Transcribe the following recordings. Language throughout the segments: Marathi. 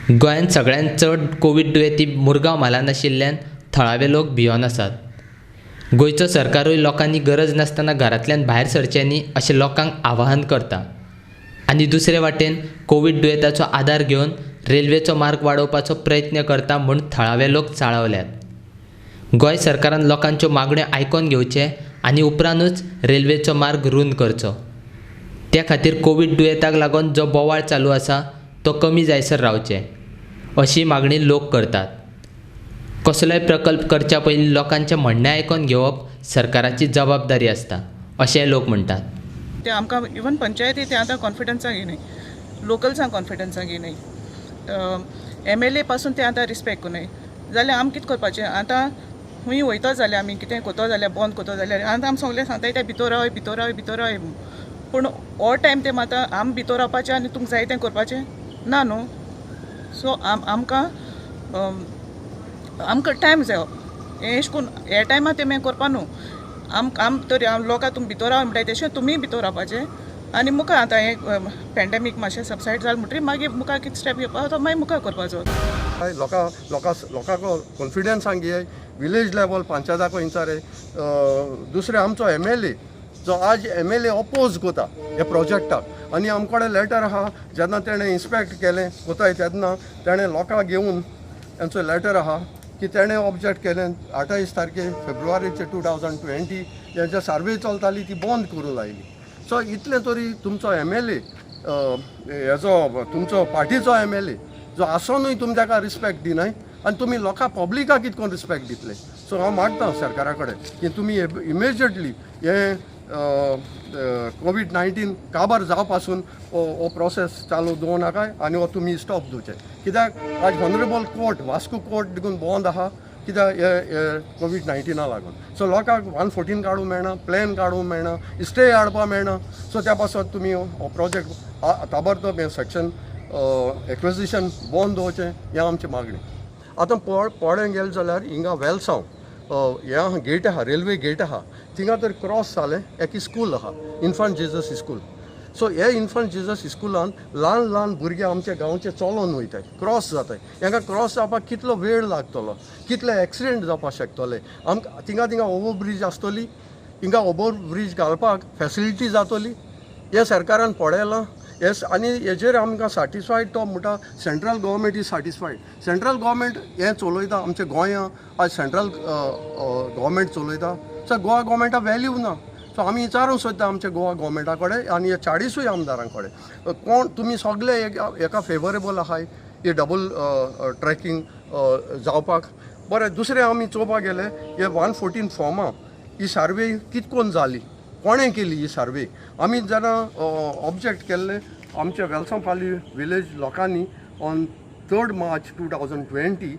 गोंयांत सगळ्यांत चड कोवीड दुयेंती मुरगांव म्हालांत आशिल्ल्यान थळावे लोक भिवन आसात. गोंयचो सरकारूय लोकांनी गरज नासतना घरांतल्यान भायर सरचें न्ही अशें लोकांक आवाहन करता. आनी दुसरे वाटेन कोवीड दुयेंताचो आदार घेवन रेल्वेचो मार्ग वाडोवपाचो प्रयत्न करता म्हूण थळावे लोक चाळवल्यात. गोंय सरकारान लोकांच्यो मागण्यो आयकून घेवचे आनी उपरांतूच रेल्वेचो मार्ग रुंद करचो. त्या खातीर कोवीड दुयेंताक लागून जो बोवाळ चालू आसा तो कमी जायसर रावचे अशी मागणी लोक करतात. कसलोय प्रकल्प करच्या पयलीं लोकांचें म्हणणें आयकून घेवप सरकाराची जबाबदारी आसता अशें लोक म्हणटात. ते आमकां इवन पंचायती ते आतां कॉन्फिडन्साक येनाय, लोकल्सांक कॉन्फिडन्साक येनाय, MLA पासून ते आतां रिस्पेक्ट कोनाय. जाल्यार आमी कितें करपाचें? आतां खूंय वयता जाल्यार आमी कितें कोतो जाल्यार बंद कोतो जाल्यार आतां आमी सगळें सांगताय ते भितर रावय भितर रावय भितर रावय. पूण हो टायम ते मात आमी भितर रावपाचें आनी तुमकां जाय तें करपाचें ना न्हू. सो आमकां टायम जायो. हें अशें करून हे टायमार ते मागीर करपा न्हू. आम तरी लोकां तुमी भितर राव म्हणटाय तशें तुमी भितर रावपाचें आनी मुखार आतां हें पॅन्डेमीक मातशें सबसायड जालें म्हणटरी मागीर मुखार कितें स्टेप घेवपा तो मागीर मुखार करपाचो. लोकांक कॉन्फिडन्सान घे, विलेज लेवल पंचायताको विचारे. दुसरे आमचो MLA जो आज MLA ऑपोज कोता ह्या प्रोजेक्टाक आनी आमकडे लेटर आहा. जेन्ना तेणें इन्स्पेक्ट केलें कोताय तेन्ना तेणें लोकांक घेवन तांचो लेटर आहा की तेणें ऑब्जेक्ट केलें 28 तारखे फेब्रुवारीचे 2020 हेच्या सर्वे चलताली ती बंद करूं लायली. सो इतलें तरी तुमचो MLA हेजो तुमचो पार्टीचो MLA जो आसोनूय तुमी ताका रिस्पेक्ट दिनाय आनी तुमी लोकां पब्लिकाक कितकोन रिस्पेक्ट दितले. सो हांव मागता सरकारा कडेन की तुमी इमिजिएटली हें COVID-19 काबार जावं पासून हो प्रोसेस चालू दवरूं नाकाय आनी हो तुमी स्टॉप दिवचे. कित्याक आज ऑनरेबल कोर्ट वास्को कोर्ट देखून बंद आहा कित्याक हे COVID-19 लागून. सो लोकांक 114 काडूंक मेळना, प्लॅन काडूंक मेळना, स्टे हाडपाक मेळना. सो त्या पासून तुमी हो प्रोजेक्ट ताबडतोब हें सेक्शन एक्विजिशन बंद दवरचें हें आमची मागणी. आतां पळोवंक गेलें जाल्यार हिंगा वेलसांव हें गेट आहा, रेल्वे गेट आहा, थिंगा तर क्रॉस जालें एक स्कूल आहा, इन्फंट जिजस स्कूल. सो हे इन्फंट जिजस स्कुलान ल्हान भुरगे आमच्या गांवचे चलोन वयताय, क्रॉस जाताय. हांकां क्रॉस जावपाक कितलो वेळ लागतलो, कितले एक्सिडेंट जावपाक शकतले. आमकां थिंगा ओवर ब्रीज आसतली, हिंगा ओवर ब्रीज घालपाक फेसिलिटी जातली. हे सरकारान पळयलां येस आनी हेजेर आमकां सॅटिस्फायड तो म्हणटा central government is satisfied. Central government हें चलयता आमच्या गोंया आज सेंट्रल गव्हर्मेंट चलयता. सो गोवा गव्हर्मेंटा व्हॅल्यू ना. सो आमी विचारूंक सोदता आमच्या गोवा गव्हर्मेंटा कडेन आनी हे 40 आमदारां कडेन कोण तुमी सगळे एका फेवरेबल आहाय हे डबल ट्रॅकिंग जावपाक. बरें दुसरें आमी चोवपाक गेले हे 114 फॉर्मां ही सर्वे कितकोन जाली, कोणें केली ही सर्वे. आमी जेन्ना ऑब्जेक्ट केल्ले आमच्या वेलसांपाली विलेज लोकांनी ऑन 3 मार्च 2020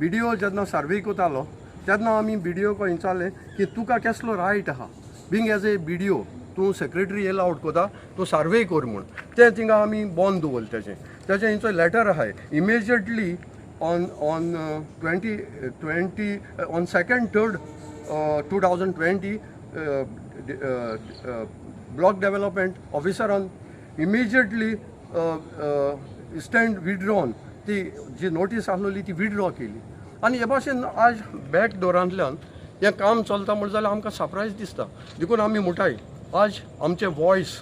BDO जेन्ना सर्वे कोतालो तेन्ना आमी BDO को विचारलें की तुका कसलो रायट आहा बींग एज ए BDO तूं सेक्रेटरी एलावड कोता तूं सर्वे कर म्हूण. तें थिंगा आमी बंद दवरलें. तेजें हिंचो लेटर आहाय immediately on 2nd 3rd 2020 block development ऑफिसरान इमिजिएटली स्टँड विड्रॉन ती जी नोटीस आसलेली ती विड्रॉ केली. आनी हे भाशेन आज बॅक डोरांतल्यान हें काम चलता म्हणटा जाल्यार आमकां सरप्रायज दिसता. देखून आमी म्हणटाय आज आमचें वॉयस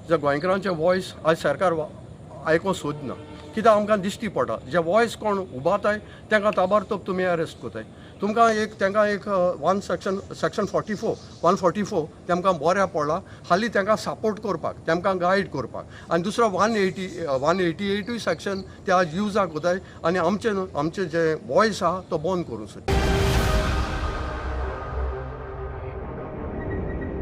जे गोंयकारांचें वॉयस आज सरकार आयकोंक सोदना. कित्याक आमकां दिश्टी पडटा जे वॉयस कोण उबाताय तांकां ताबडतोब तुमी अरेस्ट कोताय. तांकां एक सेक्शन 144 तेमकां बऱ्या पडला. हालीं तांकां सपोर्ट करपाक, तांकां गायड करपाक आनी दुसरो 188 सेक्शन ते आज युजाक कोताय आनी आमचें जे वॉयस आहा तो बंद करूंक सोदता.